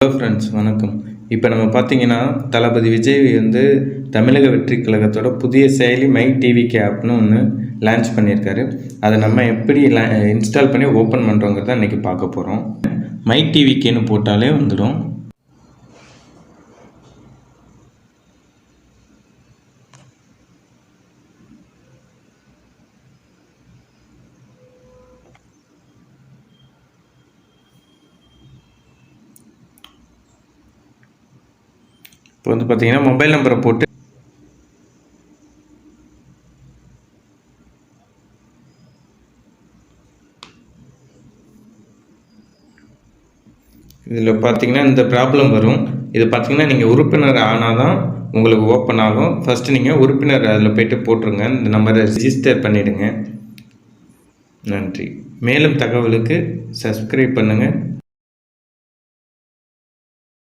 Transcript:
Hello friends, வணக்கம். இப்போ நம்ம பார்த்தீங்கன்னா, தளபதி விஜய் தமிழக வெற்றி கழகத்தோட புதிய செயலி மை டிவிகே ஆப்னு ஒன்று லான்ச் பண்ணியிருக்காரு. அதை நம்ம எப்படி இன்ஸ்டால் பண்ணி ஓப்பன் பண்ணுறோங்கிறத இன்றைக்கி பார்க்க போகிறோம். மை டிவிகேன்னு போட்டாலே வந்துடும். இப்போ பார்த்தீங்கன்னா மொபைல் நம்பரை போட்டு இதில் பார்த்தீங்கன்னா இந்த ப்ராப்ளம் வரும். இது பார்த்தீங்கன்னா நீங்கள் உறுப்பினர் ஆனால் தான் உங்களுக்கு ஓப்பன் ஆகும். ஃபஸ்ட்டு நீங்கள் உறுப்பினர் அதில் போய்ட்டு போட்டுருங்க. இந்த நம்பரை ரிஜிஸ்டர் பண்ணிவிடுங்க. நன்றி. மேலும் தகவலுக்கு சப்ஸ்கிரைப் பண்ணுங்கள்.